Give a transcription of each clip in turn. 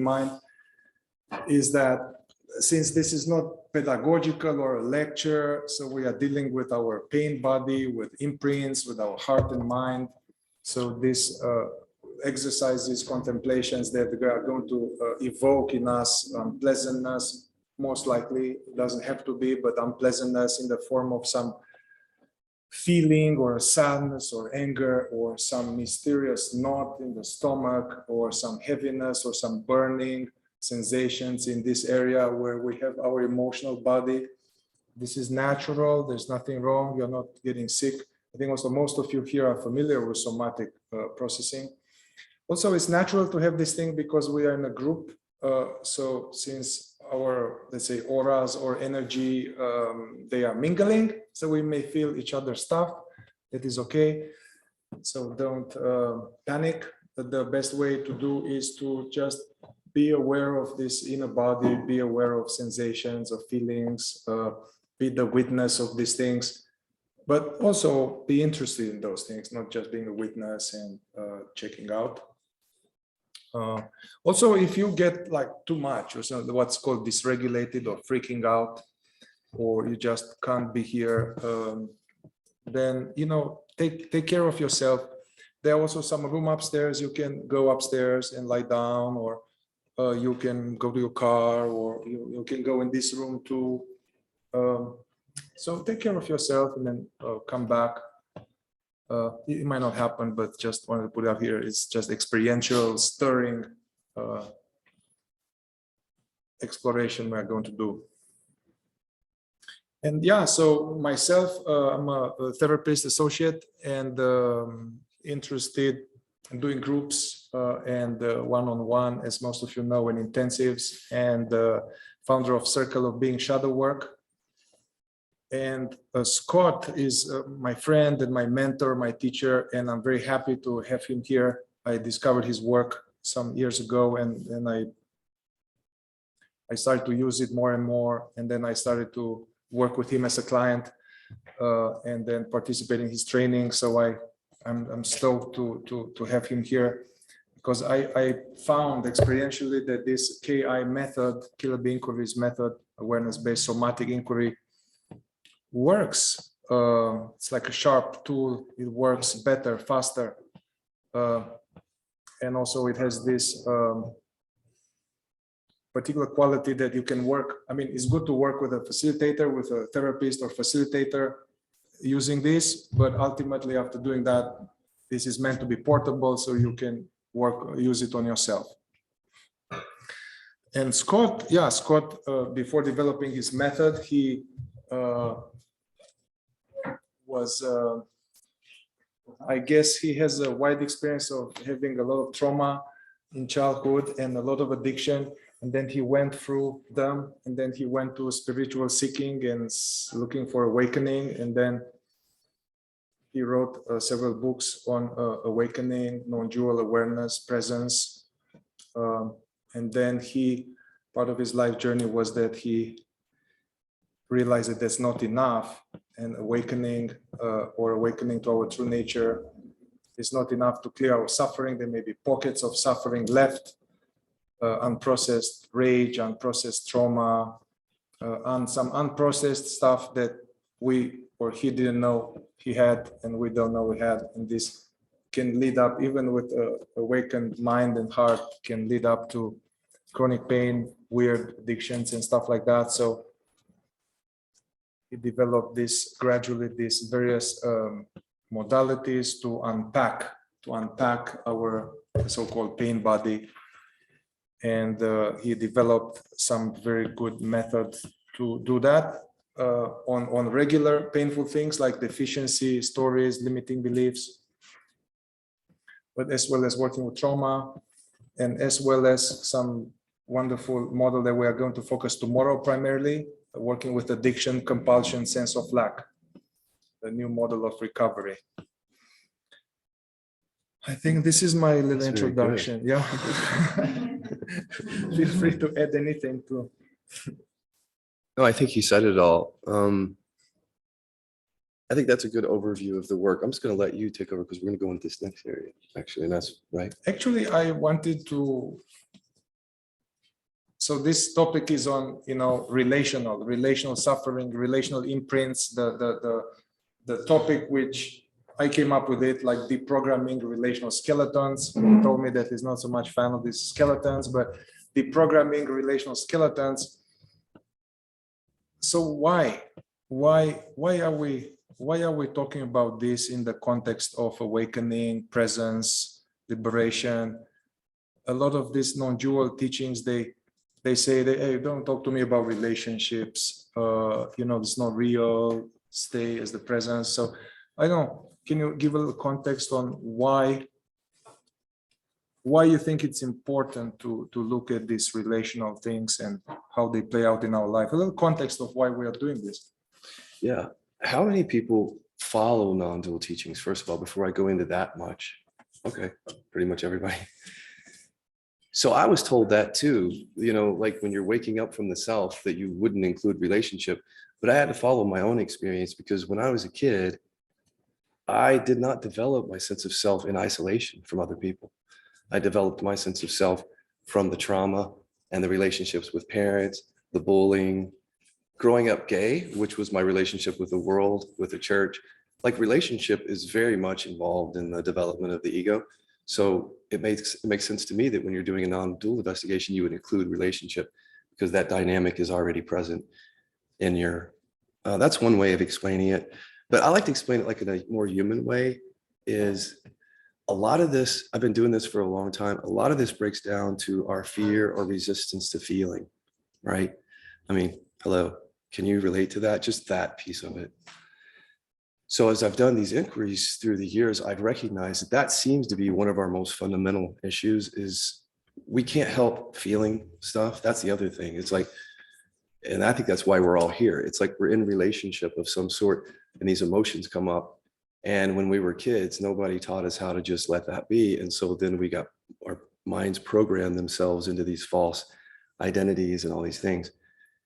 in mind is that since this is not pedagogical or a lecture, so we are dealing with our pain body, with imprints, with our heart and mind. So this exercises, contemplations that we are going to evoke in us unpleasantness, most likely, it doesn't have to be, but unpleasantness in the form of some feeling or sadness or anger or some mysterious knot in the stomach or some heaviness or some burning sensations in this area where we have our emotional body. This is natural, there's nothing wrong, you're not getting sick. I think also most of you here are familiar with somatic processing. Also, it's natural to have this thing because we are in a group. So since our, let's say, auras or energy, they are mingling, so we may feel each other's stuff. That is okay. So don't panic. But the best way to do is to just be aware of this inner body, be aware of sensations, of feelings, be the witness of these things, but also be interested in those things, not just being a witness and checking out. Also, if you get like too much or something, what's called dysregulated or freaking out, or you just can't be here, then, you know, take care of yourself. There are also some room upstairs. You can go upstairs and lie down, or you can go to your car, or you can go in this room too. So take care of yourself and then come back. It might not happen, but just wanted to put it out here. It's just experiential, stirring exploration we're going to do. And yeah, so myself, I'm a therapist associate and interested in doing groups and one-on-one, as most of you know, in intensives, and founder of Circle of Being Shadow Work. And Scott is my friend and my mentor, my teacher, and I'm very happy to have him here. I discovered his work some years ago, and I started to use it more and more. And then I started to work with him as a client and then participate in his training. So I'm stoked to have him here, because I found experientially that this KI method, Killer Bee Inquiry's method, awareness-based somatic inquiry, works. It's like a sharp tool. It works better, faster, and also it has this particular quality that you can work. I mean, it's good to work with a facilitator, with a therapist or facilitator using this, but ultimately after doing that, this is meant to be portable, so you can use it on yourself. And Scott, before developing his method, he was, I guess he has a wide experience of having a lot of trauma in childhood and a lot of addiction. And then he went through them, and then he went to spiritual seeking and looking for awakening. And then he wrote several books on awakening, non-dual awareness, presence. And then part of his life journey was that he realized that that's not enough, and awakening or awakening to our true nature is not enough to clear our suffering. There may be pockets of suffering left, unprocessed rage, unprocessed trauma, and some unprocessed stuff that we or he didn't know he had, and we don't know we had. And this can lead up, even with awakened mind and heart, can lead up to chronic pain, weird addictions and stuff like that. So he developed these various modalities to unpack our so-called pain body. And he developed some very good methods to do that on regular painful things like deficiency, stories, limiting beliefs, but as well as working with trauma, and as well as some wonderful model that we are going to focus tomorrow primarily, working with addiction, compulsion, sense of lack, the new model of recovery. I think this is my little introduction. Yeah. Feel free to add anything to. No, I think you said it all. I think that's a good overview of the work. I'm just going to let you take over because we're going to go into this next area. Actually, and that's right. Actually, I wanted to so this topic is on, relational suffering, relational imprints, the topic which I came up with it, like deprogramming relational skeletons. He told me that he's not so much fan of these skeletons, but deprogramming relational skeletons. So why are we talking about this in the context of awakening, presence, liberation? A lot of these non-dual teachings, they say that, hey, don't talk to me about relationships. It's not real. Stay as the presence. So I don't know. Can you give a little context on why you think it's important to look at these relational things and how they play out in our life? A little context of why we are doing this. Yeah. How many people follow non-dual teachings? First of all, before I go into that much. Okay, pretty much everybody. So I was told that too, like when you're waking up from the self, that you wouldn't include relationship, but I had to follow my own experience, because when I was a kid, I did not develop my sense of self in isolation from other people. I developed my sense of self from the trauma and the relationships with parents, the bullying, growing up gay, which was my relationship with the world, with the church. Like, relationship is very much involved in the development of the ego. So it makes sense to me that when you're doing a non-dual investigation, you would include relationship, because that dynamic is already present in your, that's one way of explaining it. But I like to explain it like in a more human way. Is a lot of this, I've been doing this for a long time. A lot of this breaks down to our fear or resistance to feeling, right? I mean, hello, can you relate to that? Just that piece of it. So as I've done these inquiries through the years, I've recognized that that seems to be one of our most fundamental issues. Is we can't help feeling stuff. That's the other thing. It's like, and I think that's why we're all here. It's like we're in relationship of some sort, and these emotions come up. And when we were kids, nobody taught us how to just let that be. And so then we got, our minds programmed themselves into these false identities and all these things.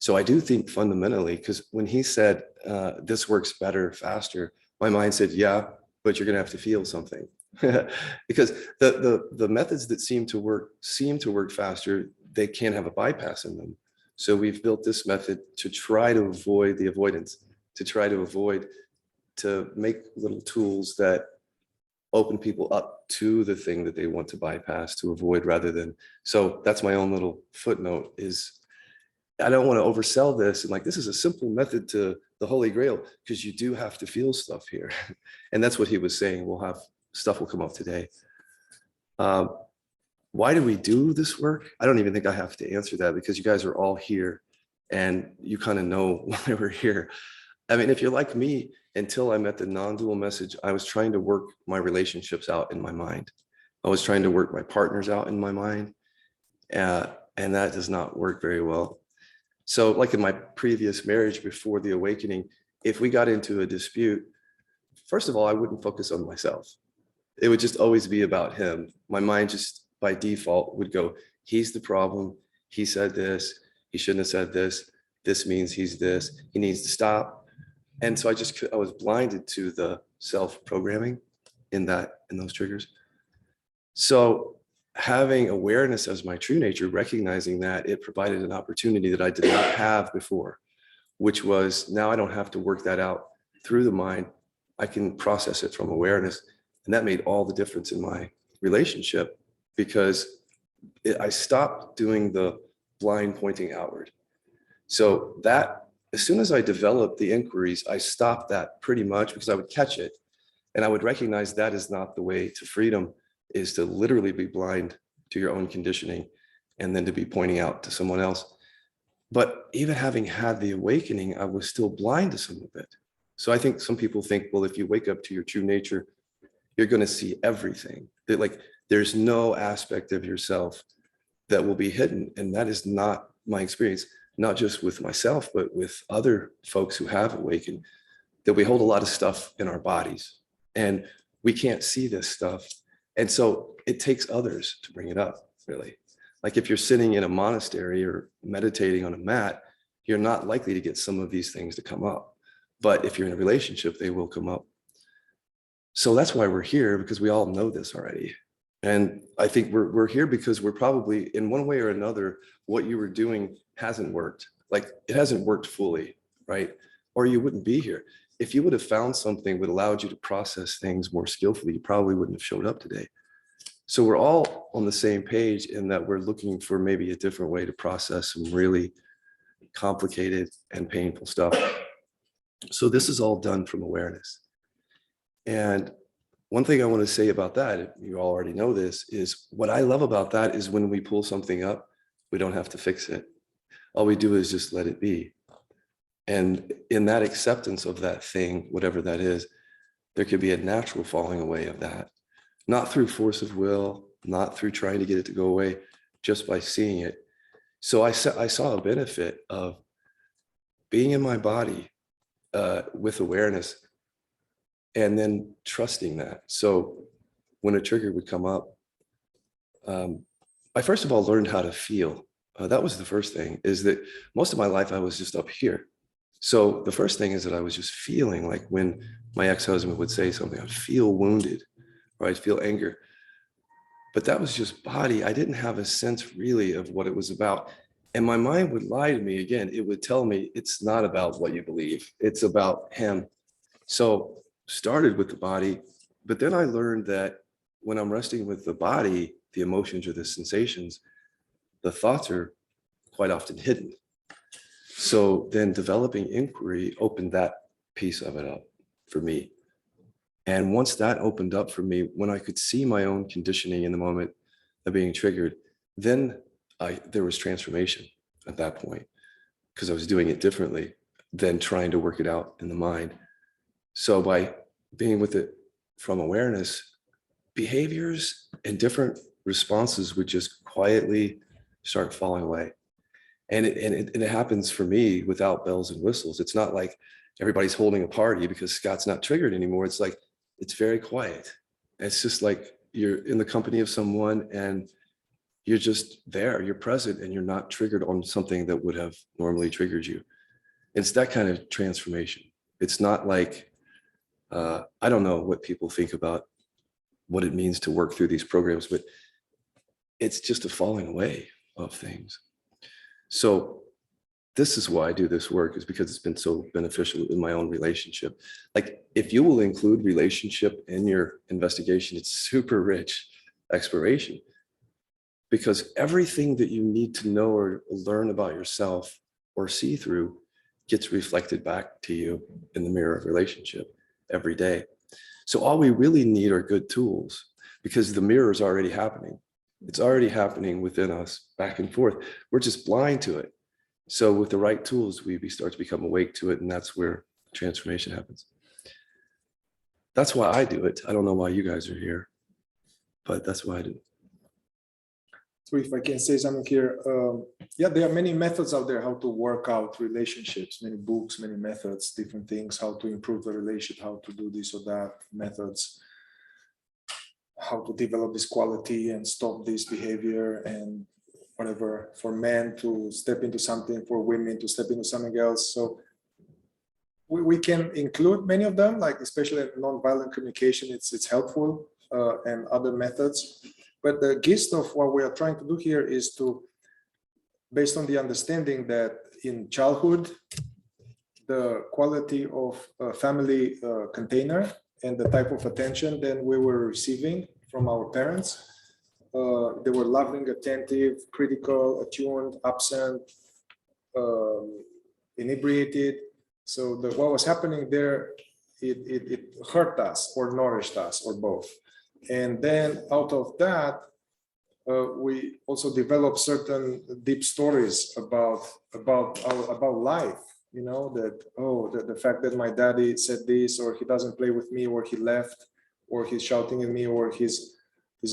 So I do think fundamentally, because when he said, this works better, faster, my mind said, yeah, but you're going to have to feel something. Because the methods that seem to work faster, they can't have a bypass in them. So we've built this method to try to avoid the avoidance, to make little tools that open people up to the thing that they want to bypass, to avoid, rather than. So that's my own little footnote. Is I don't want to oversell this and like, this is a simple method to the Holy Grail, because you do have to feel stuff here. And that's what he was saying. We'll have stuff will come up today. Why do we do this work? I don't even think I have to answer that, because you guys are all here and you kind of know why we're here. I mean, if you're like me, until I met the non-dual message, I was trying to work my relationships out in my mind. I was trying to work my partners out in my mind. And that does not work very well. So like in my previous marriage before the awakening, if we got into a dispute, first of all, I wouldn't focus on myself. It would just always be about him. My mind just by default would go, he's the problem. He said this, he shouldn't have said this. This means he's this, he needs to stop. And so I was blinded to the self-programming in those triggers. So having awareness as my true nature, recognizing that, it provided an opportunity that I did not have before, which was, now I don't have to work that out through the mind. I can process it from awareness. And that made all the difference in my relationship, because I stopped doing the blind pointing outward. So that, as soon as I developed the inquiries, I stopped that pretty much, because I would catch it and I would recognize that is not the way to freedom, is to literally be blind to your own conditioning and then to be pointing out to someone else. But even having had the awakening, I was still blind to some of it. So I think some people think, well, if you wake up to your true nature, you're going to see everything. That, like, there's no aspect of yourself that will be hidden. And that is not my experience, not just with myself, but with other folks who have awakened, that we hold a lot of stuff in our bodies and we can't see this stuff. And so it takes others to bring it up, really. Like if you're sitting in a monastery or meditating on a mat, you're not likely to get some of these things to come up. But if you're in a relationship, they will come up. So that's why we're here, because we all know this already. And I think we're here because we're probably, in one way or another, what you were doing hasn't worked. Like, it hasn't worked fully, right? Or you wouldn't be here. If you would have found something that allowed you to process things more skillfully, you probably wouldn't have showed up today. So we're all on the same page in that we're looking for maybe a different way to process some really complicated and painful stuff. So this is all done from awareness. And one thing I want to say about that, you all already know this, is what I love about that is when we pull something up, we don't have to fix it. All we do is just let it be. And in that acceptance of that thing, whatever that is, there could be a natural falling away of that. Not through force of will, not through trying to get it to go away, just by seeing it. So I saw a benefit of being in my body with awareness and then trusting that. So when a trigger would come up, I first of all learned how to feel. That was the first thing, is that most of my life I was just up here. So the first thing is that I was just feeling like when my ex-husband would say something, I'd feel wounded or I'd feel anger. But that was just body. I didn't have a sense really of what it was about. And my mind would lie to me again. It would tell me it's not about what you believe. It's about him. So started with the body, but then I learned that when I'm resting with the body, the emotions or the sensations, the thoughts are quite often hidden. So then developing inquiry opened that piece of it up for me. And once that opened up for me, when I could see my own conditioning in the moment of being triggered, then there was transformation at that point, because I was doing it differently than trying to work it out in the mind. So by being with it from awareness, behaviors and different responses would just quietly start falling away. And it happens for me without bells and whistles. It's not like everybody's holding a party because Scott's not triggered anymore. It's like, it's very quiet. It's just like you're in the company of someone and you're just there, you're present, and you're not triggered on something that would have normally triggered you. It's that kind of transformation. It's not like, I don't know what people think about what it means to work through these programs, but it's just a falling away of things. So this is why I do this work, is because it's been so beneficial in my own relationship. Like, if you will include relationship in your investigation, it's super rich exploration, because everything that you need to know or learn about yourself or see through gets reflected back to you in the mirror of relationship every day. So all we really need are good tools, because the mirror is already happening. It's already happening within us, back and forth. We're just blind to it. So with the right tools, we start to become awake to it, and that's where transformation happens. That's why I do it. I don't know why you guys are here, but that's why I do it. So if I can say something here, yeah, there are many methods out there how to work out relationships, many books, many methods, different things, how to improve the relationship, how to do this or that, methods, how to develop this quality and stop this behavior and whatever, for men to step into something, for women to step into something else. So we can include many of them, like especially nonviolent communication, it's helpful, and other methods. But the gist of what we are trying to do here is to, based on the understanding that in childhood, the quality of a family container and the type of attention that we were receiving from our parents, they were loving, attentive, critical, attuned, absent, inebriated. So what was happening there, it hurt us or nourished us or both. And then out of that, we also developed certain deep stories about life. You know, that, oh, the fact that my daddy said this, or he doesn't play with me, or he left, or he's shouting at me, or he's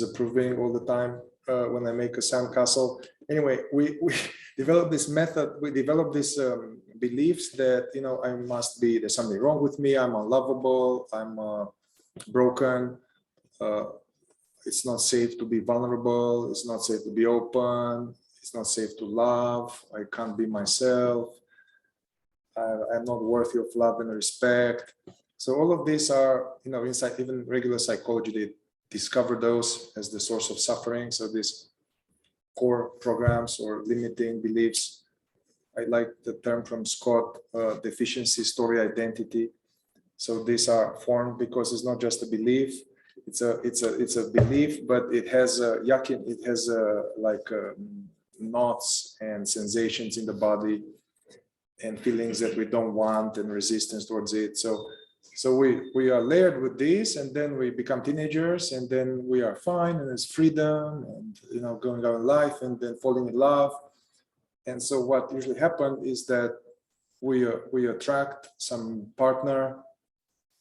approving all the time when I make a sandcastle. Anyway, we developed this method. We developed these beliefs that, you know, there's something wrong with me. I'm unlovable. I'm broken. It's not safe to be vulnerable. It's not safe to be open. It's not safe to love. I can't be myself. I'm not worthy of love and respect. So all of these are, you know, inside even regular psychology, discover those as the source of suffering. So these core programs or limiting beliefs, I like the term from Scott, deficiency, story, identity. So these are formed because it's not just a belief. It's a belief, but it has knots and sensations in the body and feelings that we don't want and resistance towards it. So we are layered with this, and then we become teenagers, and then we are fine, and there's freedom, and going out in life, and then falling in love. And so what usually happens is that we attract some partner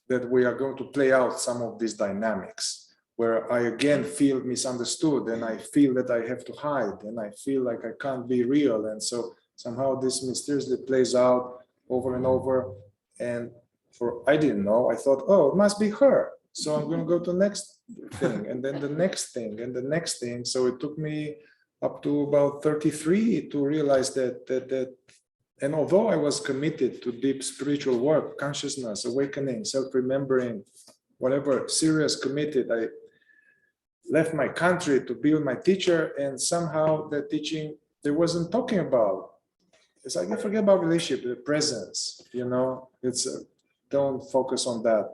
that we are going to play out some of these dynamics, where I again feel misunderstood, and I feel that I have to hide, and I feel like I can't be real. And so somehow this mysteriously plays out over and over. And I didn't know, I thought, oh, it must be her. So I'm going to go to the next thing, and then the next thing, and the next thing. So it took me up to about 33 to realize that and although I was committed to deep spiritual work, consciousness, awakening, self-remembering, whatever, serious, committed, I left my country to be with my teacher, and somehow that teaching, there wasn't talking about. It's like, you forget about relationship, the presence, it's don't focus on that.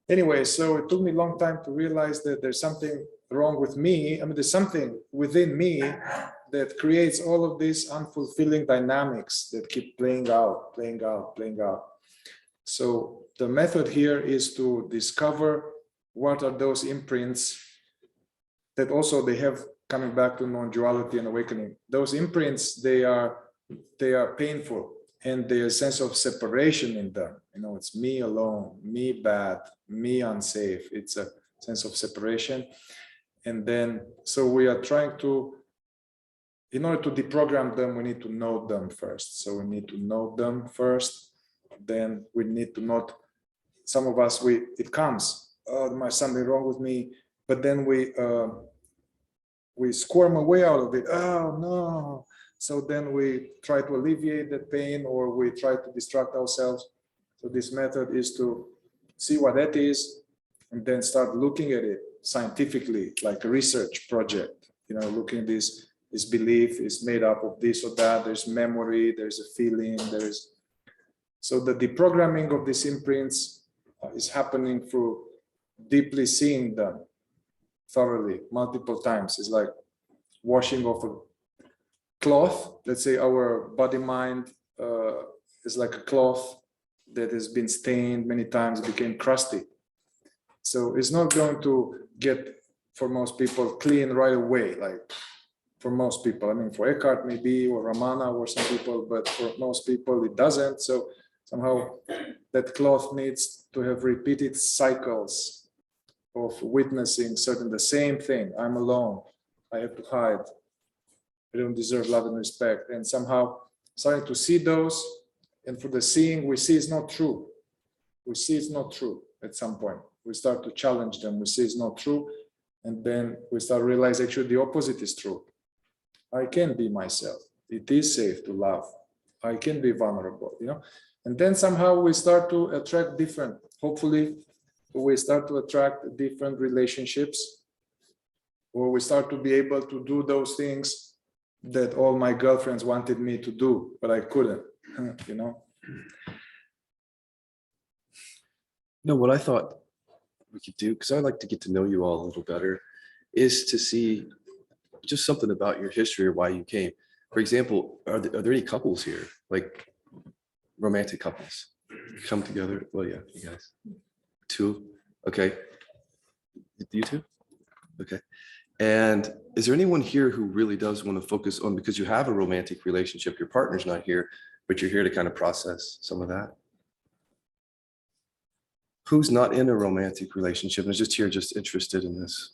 Anyway, so it took me a long time to realize that there's something wrong with me. I mean, there's something within me that creates all of these unfulfilling dynamics that keep playing out. So the method here is to discover what are those imprints that also they have, coming back to non-duality and awakening. Those imprints, they are painful, and there's a sense of separation in them. It's me alone, me bad, me unsafe. It's a sense of separation. And then, so we are trying to, in order to deprogram them, we need to know them first. So we need to know them first. Then we need to not, some of us, it comes, oh, there's something wrong with me. But then we squirm away out of it. Oh, no. So then we try to alleviate that pain, or we try to distract ourselves. So this method is to see what that is, and then start looking at it scientifically, like a research project. Looking at this belief is made up of this or that. There's memory, there's a feeling, so the deprogramming of these imprints is happening through deeply seeing them thoroughly, multiple times. It's like washing off a cloth. Let's say our body mind is like a cloth that has been stained many times, became crusty. So it's not going to get, for most people, clean right away. Like for most people, I mean, for Eckhart maybe, or Ramana, or some people, but for most people it doesn't. So somehow that cloth needs to have repeated cycles of witnessing the same thing. I'm alone. I have to hide. I don't deserve love and respect. And somehow starting to see those, and for the seeing, we see it's not true. We see it's not true at some point. We start to challenge them. We see it's not true. And then we start to realize actually the opposite is true. I can be myself. It is safe to love. I can be vulnerable, And then somehow we start to attract different, hopefully we start to attract different relationships, or we start to be able to do those things that all my girlfriends wanted me to do, but I couldn't, What I thought we could do, because I'd like to get to know you all a little better, is to see just something about your history or why you came. For example, are there any couples here, like romantic couples, come together? Well, yeah, you guys. Two? Okay. You two? Okay. And is there anyone here who really does want to focus on, because you have a romantic relationship, your partner's not here, but you're here to kind of process some of that? Who's not in a romantic relationship and is just here, just interested in this?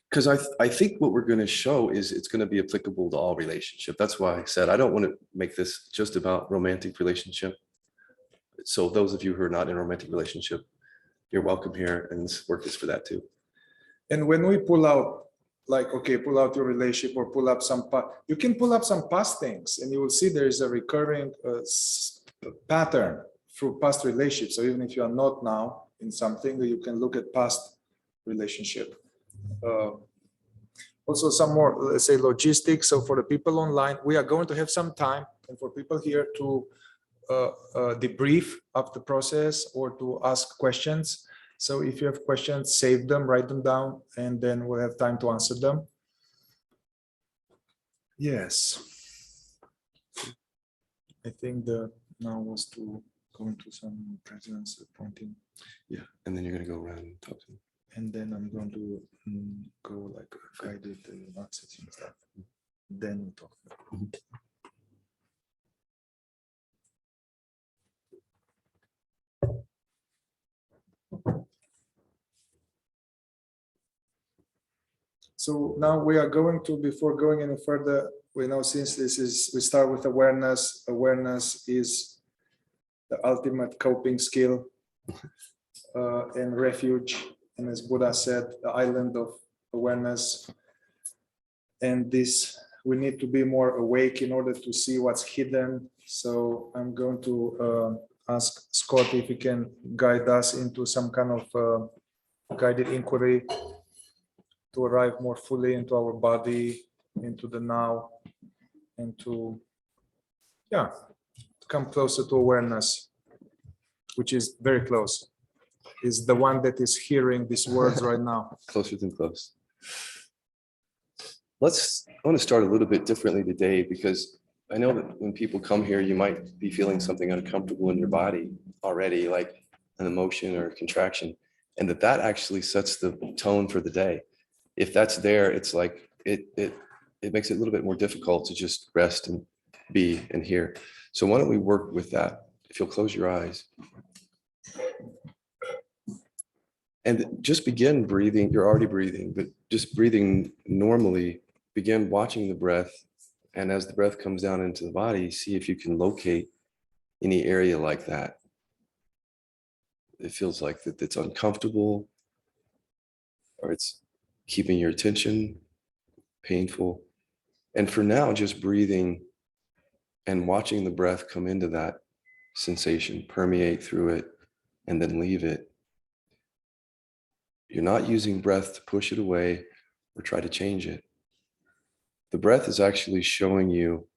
Because I think what we're going to show is it's going to be applicable to all relationship. That's why I said I don't want to make this just about romantic relationship. So those of you who are not in a romantic relationship, you're welcome here, and this work is for that too. And when we pull out, like, okay, pull out your relationship, or pull up you can pull up some past things, and you will see there is a recurring pattern through past relationships. So even if you are not now in something, you can look at past relationship. Also some more, let's say, logistics. So for the people online, we are going to have some time, and for people here to debrief of the process or to ask questions. So if you have questions, save them, write them down, and then we'll have time to answer them. Yes. I think the now was to go into some presidents appointing. Yeah, and then you're gonna go around and talk to them. And then I'm going to go like guided access and stuff. Then we talk. So now we are going to, before going any further, we know since this is, we start with awareness. Awareness is the ultimate coping skill and refuge. And as Buddha said, the island of awareness. And this, we need to be more awake in order to see what's hidden. So I'm going to ask Scott if he can guide us into some kind of guided inquiry to arrive more fully into our body, into the now, and to, yeah, come closer to awareness, which is very close. Is the one that is hearing these words right now. Closer than close. I want to start a little bit differently today, because I know that when people come here, you might be feeling something uncomfortable in your body already, like an emotion or a contraction, and that actually sets the tone for the day. If that's there, it's like it makes it a little bit more difficult to just rest and be and hear. So why don't we work with that? If you'll close your eyes. And just begin breathing. You're already breathing, but just breathing normally, begin watching the breath. And as the breath comes down into the body, see if you can locate any area like that. It feels like that it's uncomfortable, or it's keeping your attention, painful. And for now, just breathing and watching the breath come into that sensation, permeate through it, and then leave it. You're not using breath to push it away or try to change it. The breath is actually showing you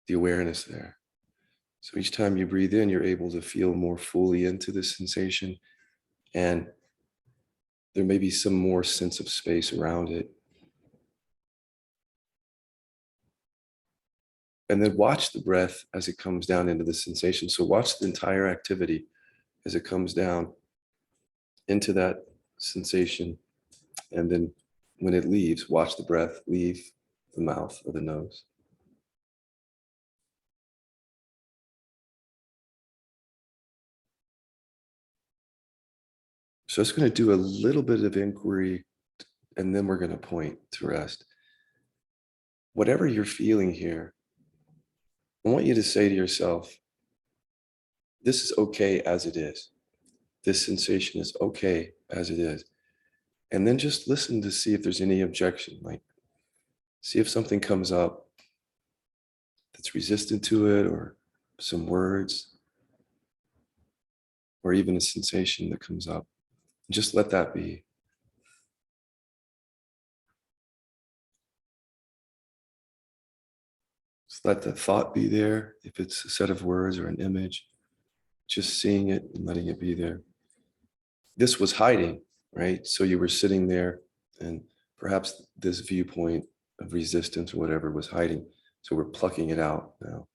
the awareness there. So each time you breathe in, you're able to feel more fully into the sensation, and there may be some more sense of space around it. And then watch the breath as it comes down into the sensation. So watch the entire activity as it comes down into that sensation. And then when it leaves, watch the breath leave the mouth or the nose. So it's going to do a little bit of inquiry, and then we're going to point to rest. Whatever you're feeling here, I want you to say to yourself, this is okay as it is. This sensation is okay as it is. And then just listen to see if there's any objection, like see if something comes up that's resistant to it, or some words, or even a sensation that comes up. Just let that be. Just let the thought be there. If it's a set of words or an image, just seeing it and letting it be there. This was hiding, right? So you were sitting there, and perhaps this viewpoint of resistance or whatever was hiding. So we're plucking it out now.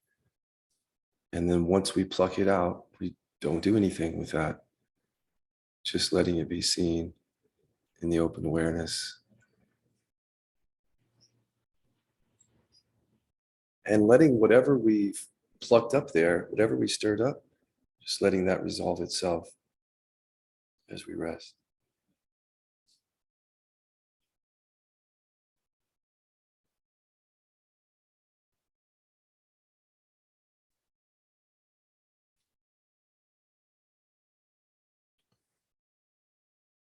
And then once we pluck it out, we don't do anything with that. Just letting it be seen in the open awareness. And letting whatever we've plucked up there, whatever we stirred up, just letting that resolve itself as we rest.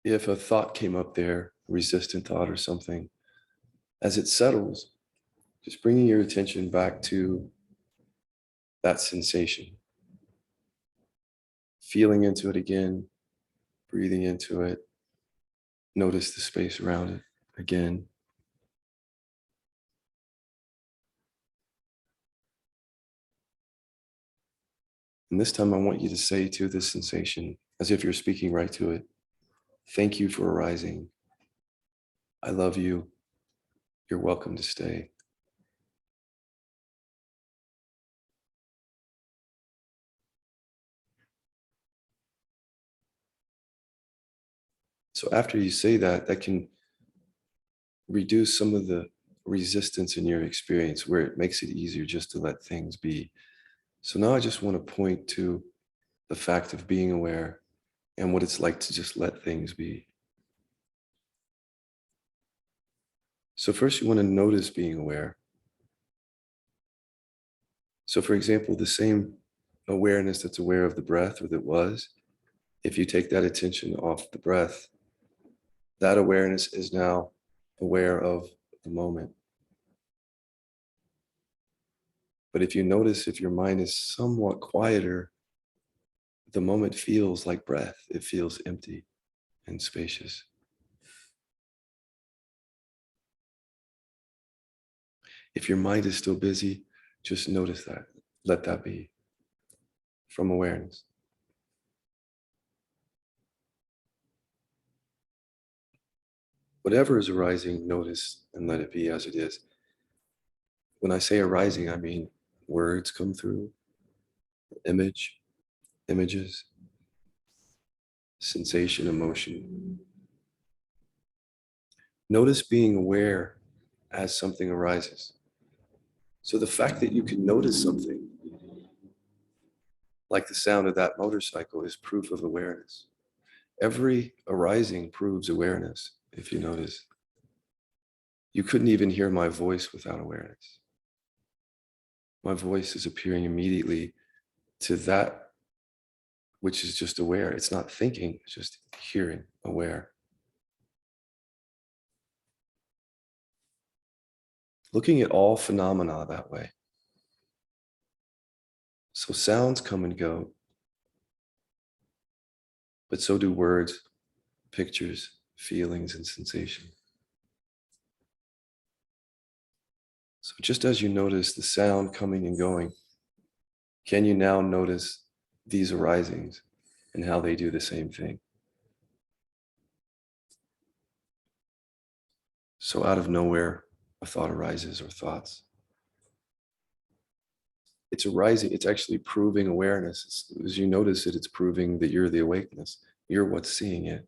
If a thought came up there, a resistant thought or something, as it settles, just bringing your attention back to that sensation, feeling into it again, breathing into it. Notice the space around it again. And this time I want you to say to this sensation, as if you're speaking right to it, thank you for arising. I love you. You're welcome to stay. So after you say that, that can reduce some of the resistance in your experience where it makes it easier just to let things be. So now I just want to point to the fact of being aware and what it's like to just let things be. So first you want to notice being aware. So for example, the same awareness that's aware of the breath or that was, if you take that attention off the breath, that awareness is now aware of the moment. But if you notice, if your mind is somewhat quieter, the moment feels like breath. It feels empty and spacious. If your mind is still busy, just notice that. Let that be from awareness. Whatever is arising, notice and let it be as it is. When I say arising, I mean words come through, images, sensation, emotion. Notice being aware as something arises. So the fact that you can notice something, like the sound of that motorcycle, is proof of awareness. Every arising proves awareness, if you notice. You couldn't even hear my voice without awareness. My voice is appearing immediately to that which is just aware. It's not thinking, it's just hearing, aware. Looking at all phenomena that way. So sounds come and go, but so do words, pictures, feelings, and sensation. So just as you notice the sound coming and going, can you now notice these arisings and how they do the same thing? So out of nowhere, a thought arises or thoughts. It's arising, it's actually proving awareness. As you notice it, it's proving that you're the awakeness. You're what's seeing it.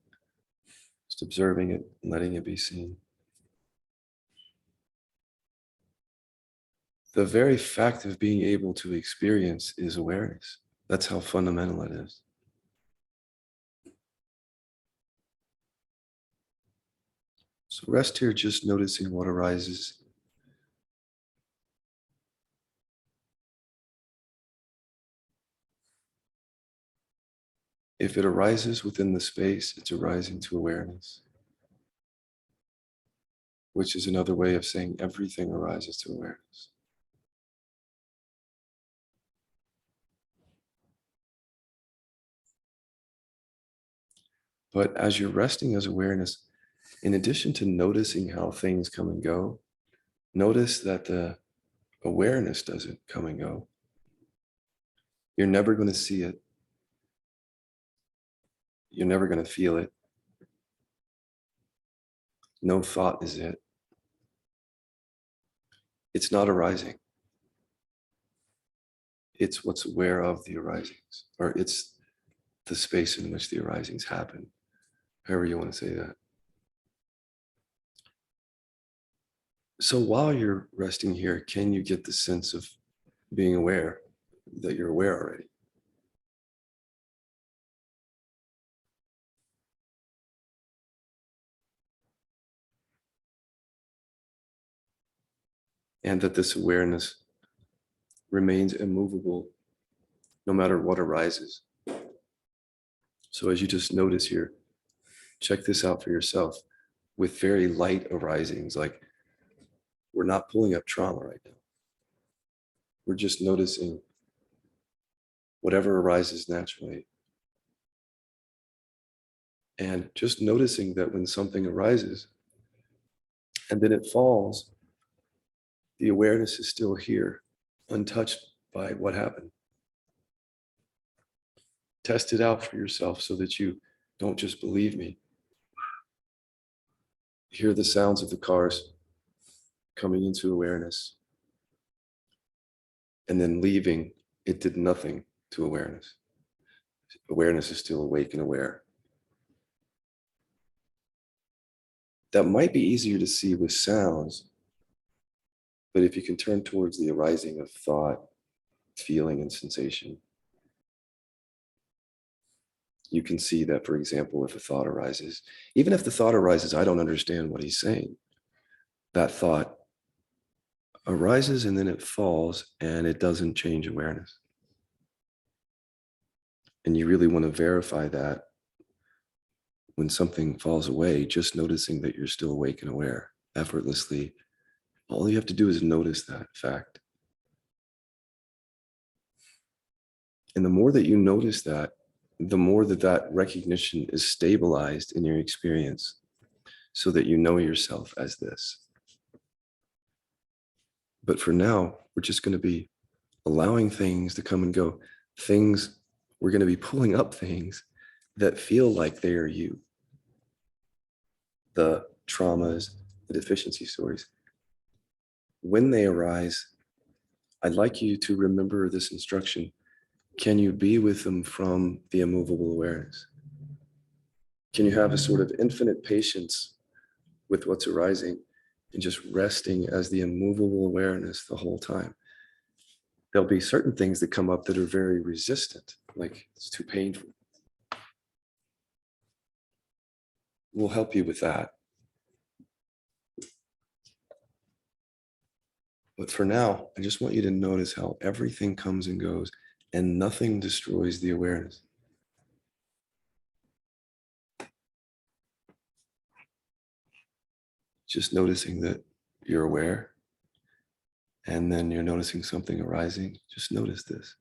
Just observing it and letting it be seen. The very fact of being able to experience is awareness. That's how fundamental it is. So rest here, just noticing what arises. If it arises within the space, it's arising to awareness, which is another way of saying everything arises to awareness. But as you're resting as awareness, in addition to noticing how things come and go, notice that the awareness doesn't come and go. You're never going to see it. You're never going to feel it. No thought is it. It's not arising. It's what's aware of the arisings, or it's the space in which the arisings happen, however you want to say that. So while you're resting here, can you get the sense of being aware that you're aware already? And that this awareness remains immovable no matter what arises. So as you just notice here, check this out for yourself. With very light arisings, like we're not pulling up trauma right now. We're just noticing whatever arises naturally. And just noticing that when something arises and then it falls, the awareness is still here, untouched by what happened. Test it out for yourself so that you don't just believe me. Hear the sounds of the cars coming into awareness and then leaving. It did nothing to awareness. Awareness is still awake and aware. That might be easier to see with sounds, but if you can turn towards the arising of thought, feeling, and sensation, you can see that, for example, if a thought arises, even if the thought arises, I don't understand what he's saying, that thought arises and then it falls and it doesn't change awareness. And you really want to verify that when something falls away, just noticing that you're still awake and aware effortlessly. All you have to do is notice that fact. And the more that you notice that, the more that that recognition is stabilized in your experience so that you know yourself as this. But for now, we're just going to be allowing things to come and go. We're going to be pulling up things that feel like they are you. The traumas, the deficiency stories. When they arise, I'd like you to remember this instruction. Can you be with them from the immovable awareness? Can you have a sort of infinite patience with what's arising and just resting as the immovable awareness the whole time? There'll be certain things that come up that are very resistant, like it's too painful. We'll help you with that. But for now, I just want you to notice how everything comes and goes and nothing destroys the awareness. Just noticing that you're aware, and then you're noticing something arising. Just notice this.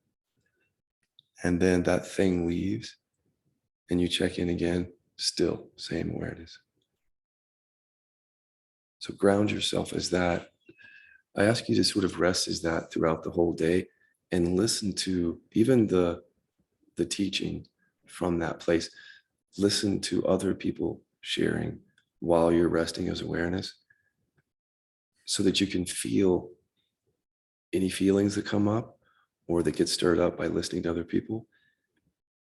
And then that thing leaves, and you check in again, still same awareness. So ground yourself as that. I ask you to sort of rest as that throughout the whole day and listen to even the teaching from that place. Listen to other people sharing while you're resting as awareness so that you can feel any feelings that come up or that get stirred up by listening to other people.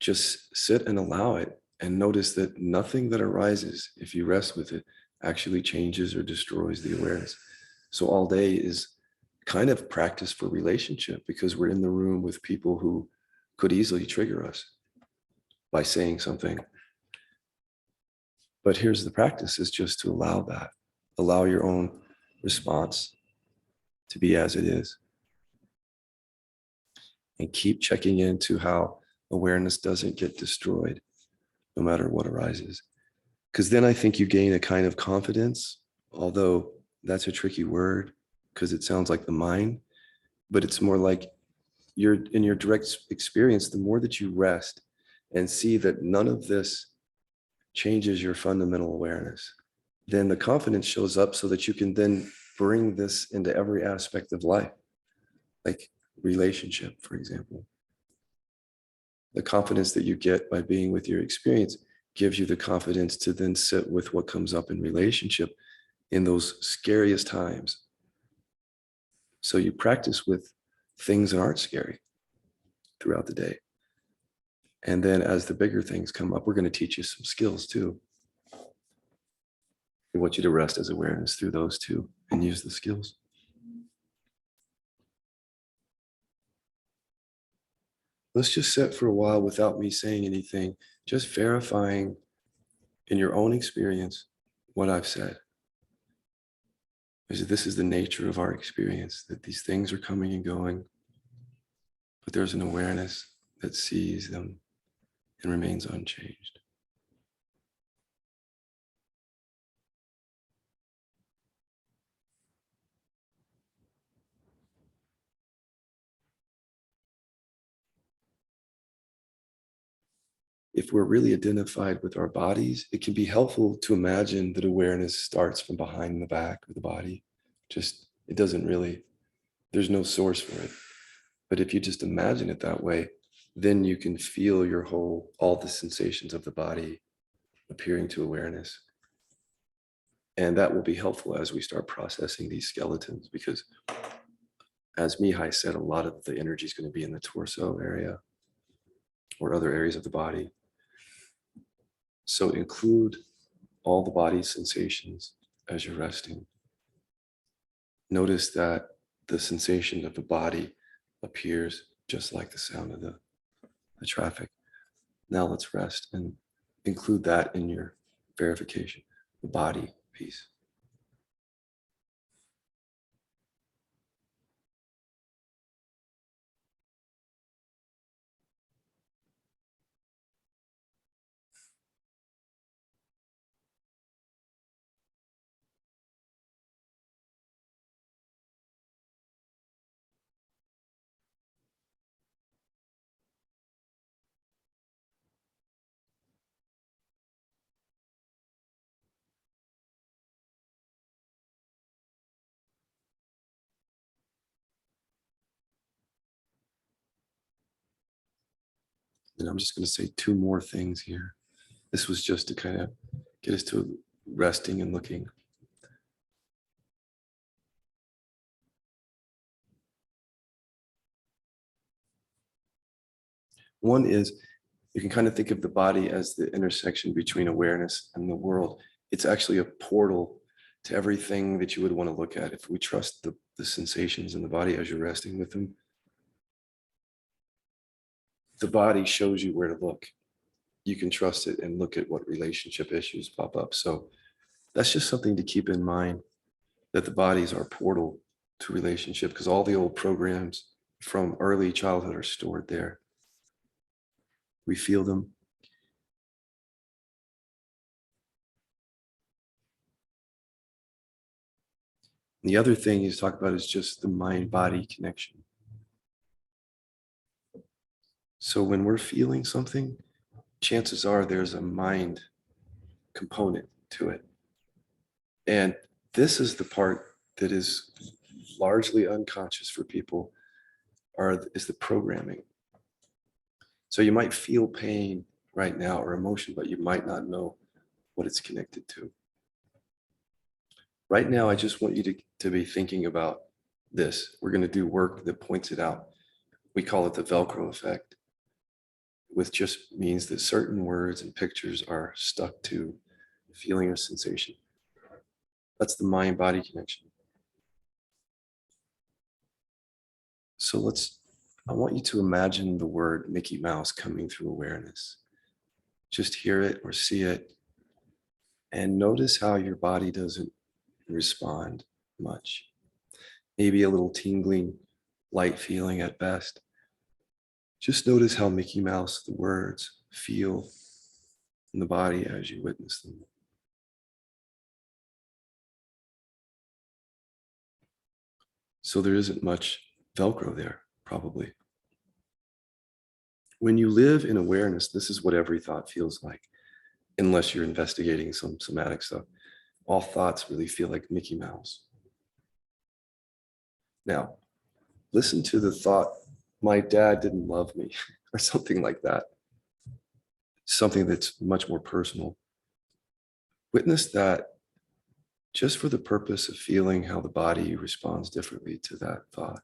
Just sit and allow it and notice that nothing that arises, if you rest with it, actually changes or destroys the awareness. So all day is kind of practice for relationship because we're in the room with people who could easily trigger us by saying something. But here's the practice, is just to allow that. Allow your own response to be as it is. And keep checking into how awareness doesn't get destroyed no matter what arises. Because then I think you gain a kind of confidence, although that's a tricky word because it sounds like the mind, but it's more like you're in your direct experience, the more that you rest and see that none of this changes your fundamental awareness, then the confidence shows up so that you can then bring this into every aspect of life, like relationship, for example. The confidence that you get by being with your experience gives you the confidence to then sit with what comes up in relationship in those scariest times. So you practice with things that aren't scary throughout the day. And then as the bigger things come up, we're going to teach you some skills too. We want you to rest as awareness through those two and use the skills. Let's just sit for a while without me saying anything, just verifying in your own experience what I've said. This is the nature of our experience, that these things are coming and going, but there's an awareness that sees them and remains unchanged. if we're really identified with our bodies, it can be helpful to imagine that awareness starts from behind the back of the body. Just, it doesn't really, there's no source for it. But if you just imagine it that way, then you can feel your whole, all the sensations of the body appearing to awareness. And that will be helpful as we start processing these skeletons, because as Mihai said, a lot of the energy is going to be in the torso area or other areas of the body. So include all the body sensations as you're resting. Notice that the sensation of the body appears just like the sound of the traffic. Now let's rest and include that in your verification, the body piece. And I'm just going to say two more things here. This was just to kind of get us to resting and looking. One is, you can kind of think of the body as the intersection between awareness and the world. It's actually a portal to everything that you would want to look at. If we trust the sensations in the body as you're resting with them, the body shows you where to look. You can trust it and look at what relationship issues pop up. So that's just something to keep in mind, that the body is our portal to relationship, because all the old programs from early childhood are stored there. We feel them. And the other thing he's talked about is just the mind-body connection. So when we're feeling something, chances are there's a mind component to it. And this is the part that is largely unconscious for people, is the programming. So you might feel pain right now or emotion, but you might not know what it's connected to. Right now, I just want you to be thinking about this. We're going to do work that points it out. We call it the Velcro effect, which just means that certain words and pictures are stuck to feeling or sensation. That's the mind-body connection. So I want you to imagine the word Mickey Mouse coming through awareness. Just hear it or see it, and notice how your body doesn't respond much. Maybe a little tingling, light feeling at best. Just notice how Mickey Mouse, the words, feel in the body as you witness them. So there isn't much Velcro there, probably. When you live in awareness, this is what every thought feels like, unless you're investigating some somatic stuff. All thoughts really feel like Mickey Mouse. Now, listen to the thought, my dad didn't love me, or something like that. Something that's much more personal. Witness that just for the purpose of feeling how the body responds differently to that thought.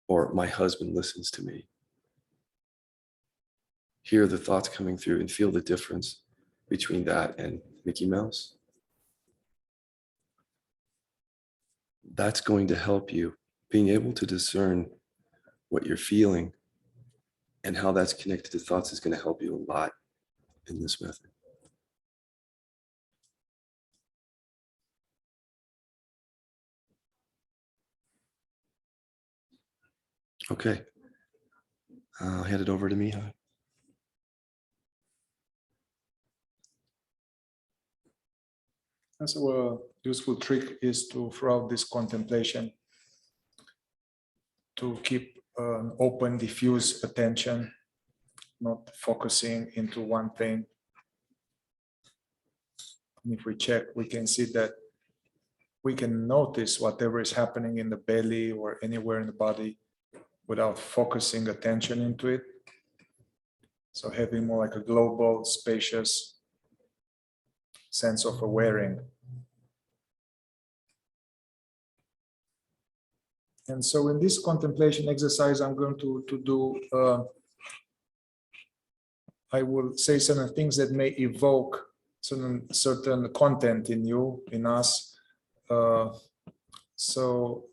Or my husband listens to me. Hear the thoughts coming through and feel the difference between that and Mickey Mouse. That's going to help you. Being able to discern what you're feeling and how that's connected to thoughts is going to help you a lot in this method. Okay. I'll hand it over to Mihai. So a useful trick is to, throughout this contemplation, to keep open, diffuse attention, not focusing into one thing. And if we check, we can see that we can notice whatever is happening in the belly or anywhere in the body without focusing attention into it. So having more like a global, spacious sense of awareing. And so in this contemplation exercise, I'm going to do, I will say certain things that may evoke certain content in you, in us. So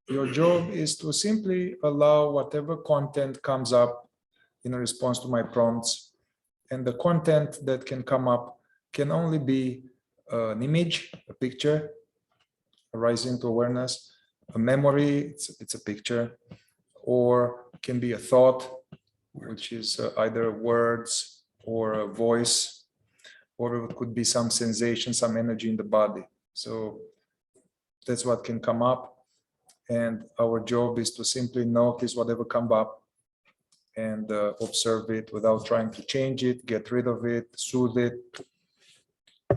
your job is to simply allow whatever content comes up in response to my prompts. And the content that can come up can only be an image, a picture, arising to awareness, a memory, it's a picture, or can be a thought, which is either words or a voice, or it could be some sensation, some energy in the body. So that's what can come up. And our job is to simply notice whatever comes up and observe it without trying to change it, get rid of it, soothe it,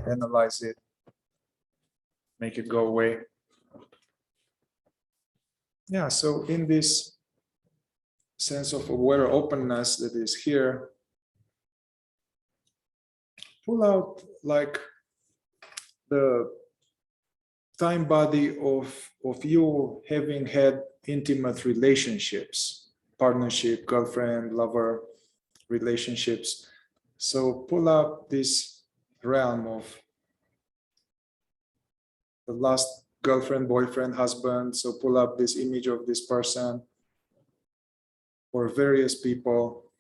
analyze it, make it go away. Yeah, so in this sense of aware openness that is here, pull out like the time body of you having had intimate relationships, partnership, girlfriend, lover, relationships. So pull up this realm of the last girlfriend, boyfriend, husband. So pull up this image of this person or various people.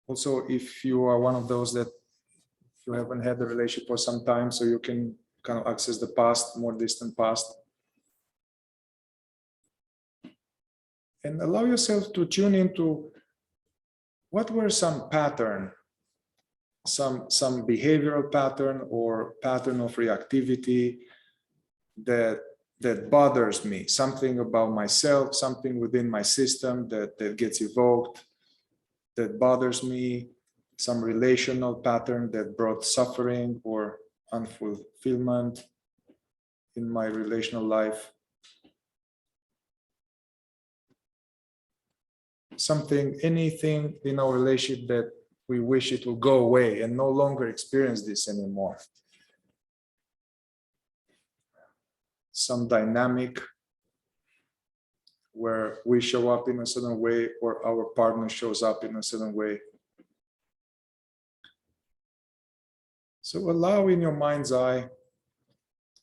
Also, if you are one of those that you haven't had a relationship for some time, so you can kind of access the past, more distant past. And allow yourself to tune into what were some pattern, some behavioral pattern or pattern of reactivity that bothers me, something about myself, something within my system that gets evoked, that bothers me, some relational pattern that brought suffering or unfulfillment in my relational life. Anything in our relationship that we wish it will go away and no longer experience this anymore. Some dynamic where we show up in a certain way or our partner shows up in a certain way. So allow in your mind's eye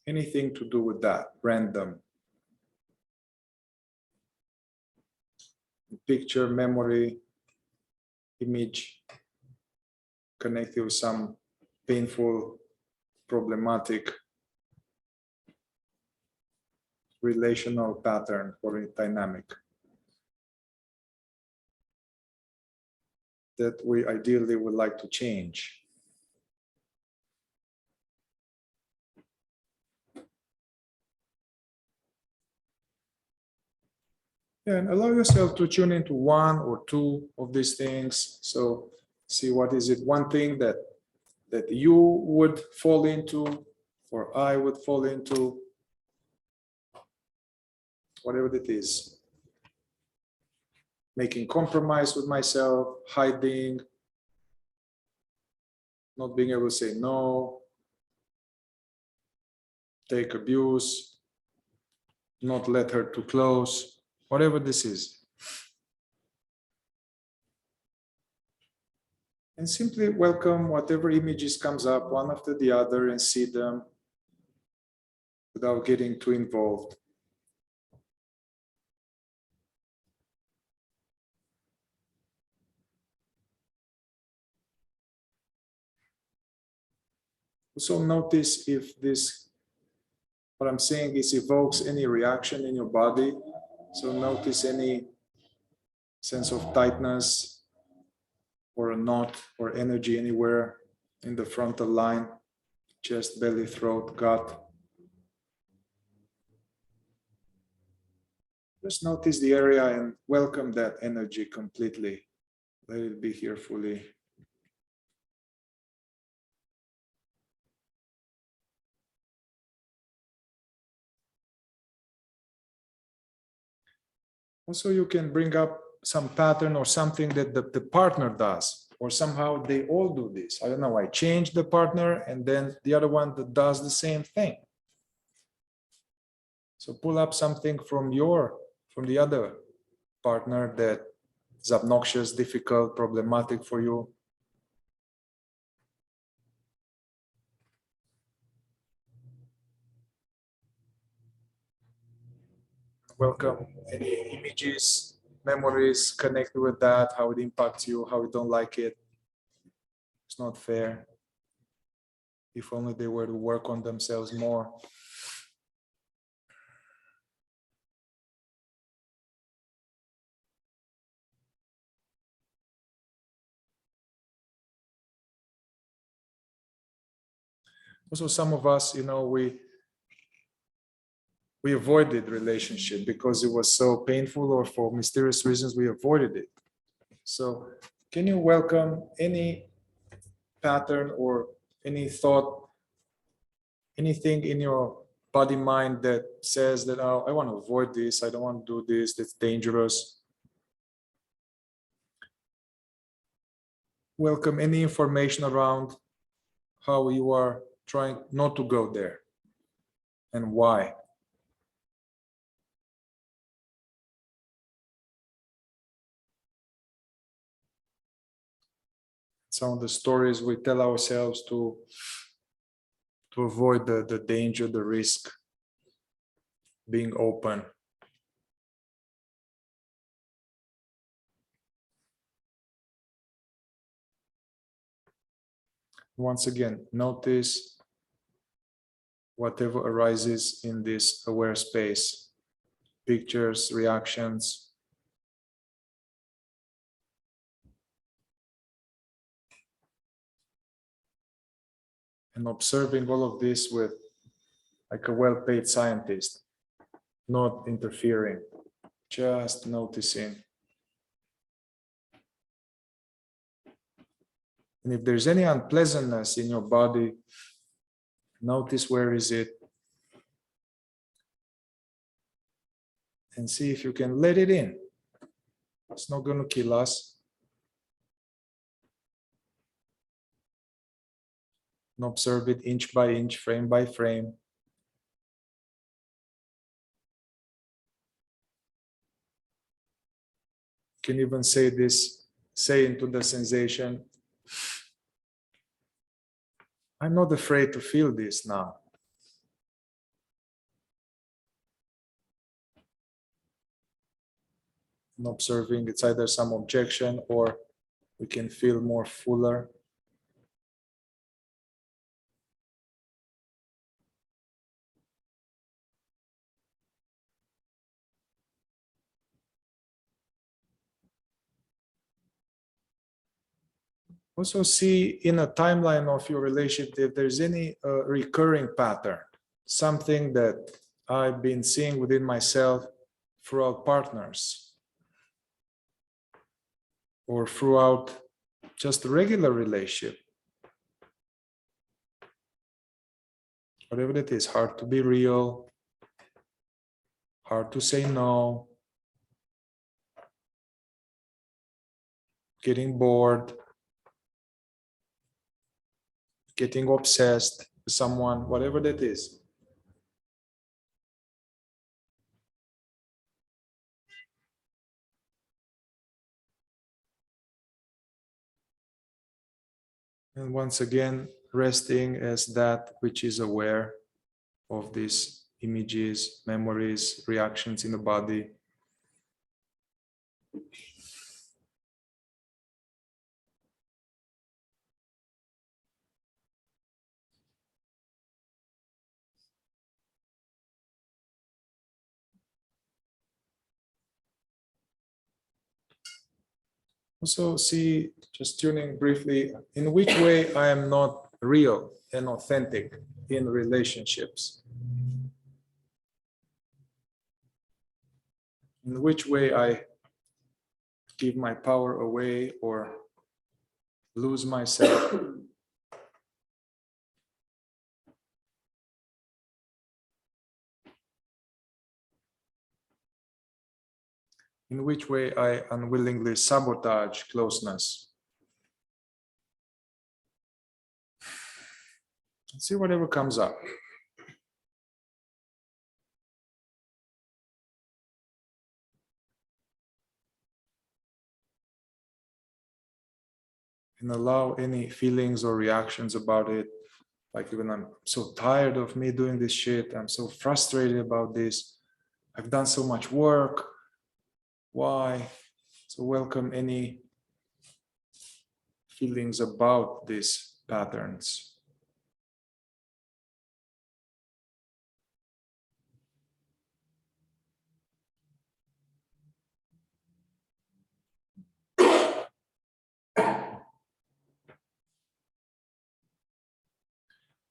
anything to do with that, random. Picture, memory, image, connected with some painful, problematic relational pattern or dynamic that we ideally would like to change. And allow yourself to tune into one or two of these things. So see what is it, one thing that you would fall into or I would fall into, whatever it is. Making compromise with myself, hiding, not being able to say no, take abuse, not let her too close. Whatever this is. And simply welcome whatever images comes up one after the other and see them without getting too involved. Also notice if this, what I'm saying is evokes any reaction in your body. So notice any sense of tightness or a knot or energy anywhere in the frontal line, chest, belly, throat, gut. Just notice the area and welcome that energy completely. Let it be here fully. Also, you can bring up some pattern or something that the partner does, or somehow they all do this. I don't know, I change the partner and then the other one that does the same thing. So pull up something from the other partner that is obnoxious, difficult, problematic for you. Welcome any images, memories connected with that, how it impacts you, how you don't like it. It's not fair. If only they were to work on themselves more. Also, some of us, we avoided relationship because it was so painful, or for mysterious reasons we avoided it. So can you welcome any pattern or any thought, anything in your body mind that says that, oh, I want to avoid this, I don't want to do this, that's dangerous. Welcome any information around how you are trying not to go there and why. Some of the stories we tell ourselves to avoid the danger, the risk, being open. Once again, notice whatever arises in this aware space, pictures, reactions. And observing all of this with like a well-paid scientist, not interfering, just noticing. And if there's any unpleasantness in your body, notice where is it, and see if you can let it in. It's not going to kill us. And observe it inch by inch, frame by frame. You can even say this, say into the sensation, I'm not afraid to feel this now. And observing, it's either some objection or we can feel more fuller. Also see in a timeline of your relationship if there's any recurring pattern, something that I've been seeing within myself throughout partners or throughout just a regular relationship. Whatever it is, hard to be real, hard to say no, getting bored, getting obsessed with someone, whatever that is. And once again, resting as that which is aware of these images, memories, reactions in the body. Also see, just tuning briefly, in which way I am not real and authentic in relationships. in which way I give my power away or lose myself. In which way I unwillingly sabotage closeness. See whatever comes up. And allow any feelings or reactions about it. Like even I'm so tired of me doing this shit. I'm so frustrated about this. I've done so much work. Why? So welcome any feelings about these patterns.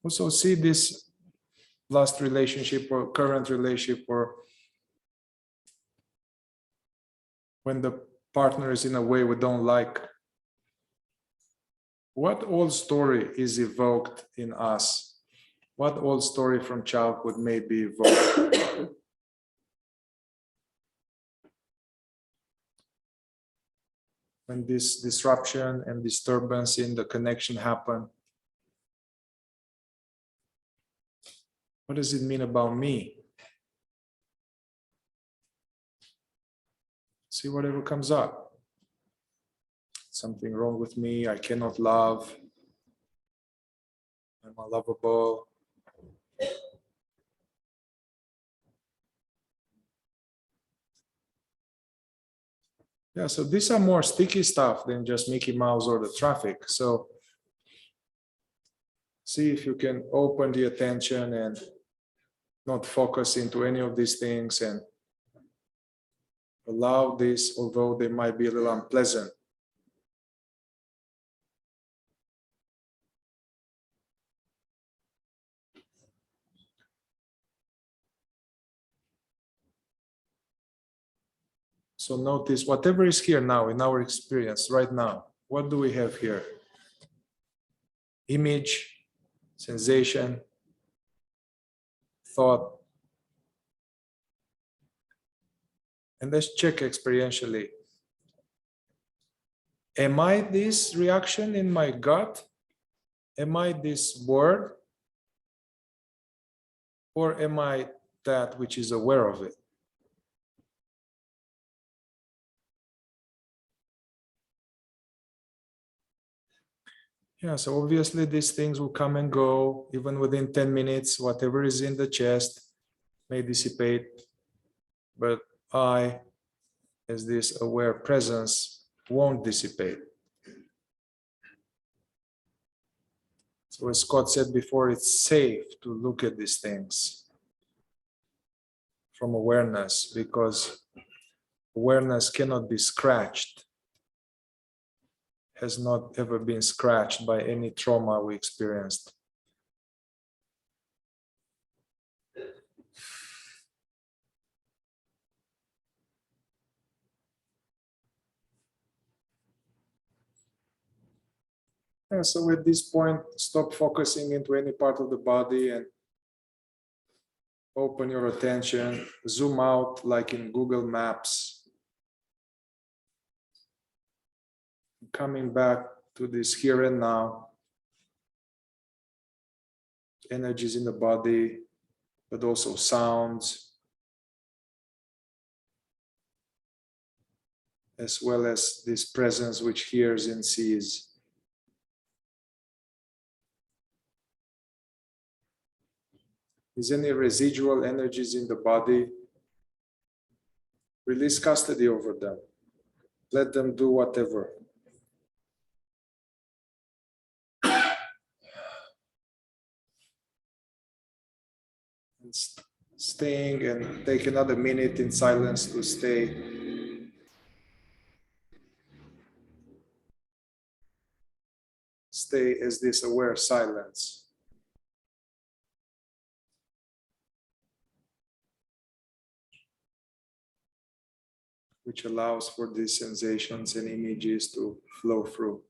Also see this last relationship or current relationship, or when the partner is in a way we don't like. What old story is evoked in us? What old story from childhood may be evoked? When this disruption and disturbance in the connection happen, what does it mean about me? See whatever comes up. Something wrong with me, I cannot love, I'm unlovable. Yeah, so these are more sticky stuff than just Mickey Mouse or the traffic. So see if you can open the attention and not focus into any of these things and allow this, although they might be a little unpleasant. So notice whatever is here now in our experience right now. What do we have here? Image, sensation, thought. And let's check experientially. Am I this reaction in my gut? Am I this word? Or am I that which is aware of it? Yeah, so obviously these things will come and go even within 10 minutes. Whatever is in the chest may dissipate, but I, as this aware presence, won't dissipate. So as Scott said before, it's safe to look at these things from awareness, because awareness cannot be scratched, has not ever been scratched by any trauma we experienced. Yeah, so at this point, stop focusing into any part of the body and open your attention, zoom out like in Google Maps, coming back to this here and now, energies in the body, but also sounds, as well as this presence which hears and sees. Is any residual energies in the body? Release custody over them. Let them do whatever. And staying, and take another minute in silence to stay. Stay as this aware silence. which allows for these sensations and images to flow through.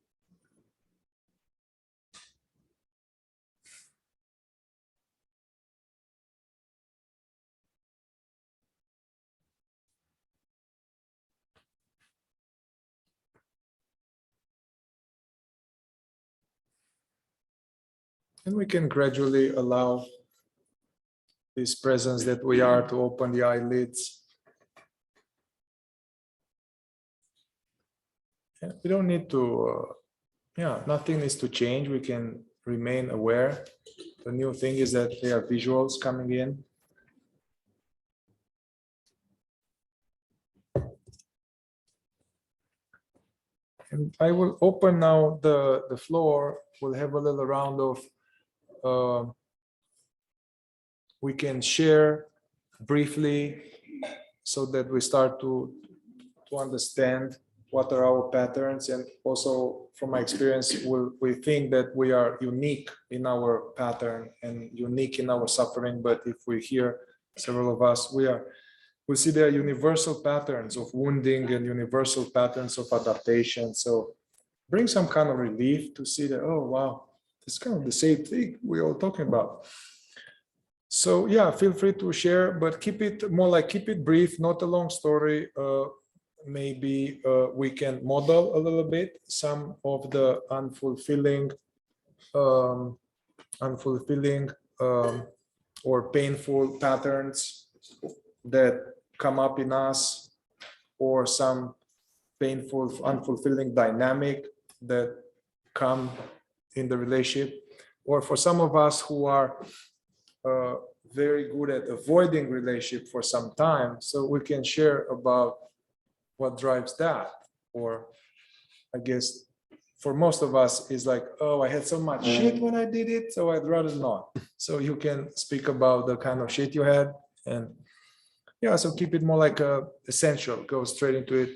And we can gradually allow this presence that we are to open the eyelids. And we don't need to, nothing needs to change. We can remain aware. The new thing is that there are visuals coming in. And I will open now the floor. We'll have a little round of, we can share briefly so that we start to understand what are our patterns. And also from my experience, we think that we are unique in our pattern and unique in our suffering. But if we hear several of us, we see there are universal patterns of wounding and universal patterns of adaptation. So bring some kind of relief to see that, oh, wow, it's kind of the same thing we're all talking about. So yeah, feel free to share, but keep it more like, keep it brief, not a long story. Maybe we can model a little bit some of the unfulfilling or painful patterns that come up in us, or some painful, unfulfilling dynamic that come in the relationship, or for some of us who are very good at avoiding relationship for some time, so we can share about what drives that. Or I guess for most of us is like, oh, I had so much shit when I did it, so I'd rather not. So you can speak about the kind of shit you had, and yeah, so keep it more like essential, go straight into it.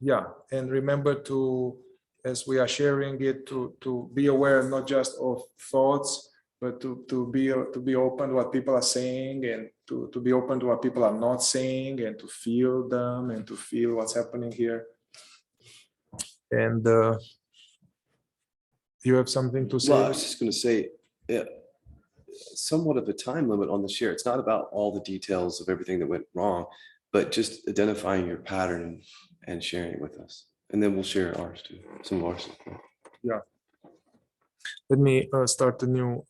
Yeah, and remember to, as we are sharing it, to be aware not just of thoughts, but to be open to what people are saying, and to be open to what people are not saying, and to feel them, and to feel what's happening here. And you have something to say? Well, I was just going to say, yeah, somewhat of a time limit on the share. It's not about all the details of everything that went wrong, but just identifying your pattern and sharing it with us. And then we'll share ours too, some of ours. Yeah. Let me start a new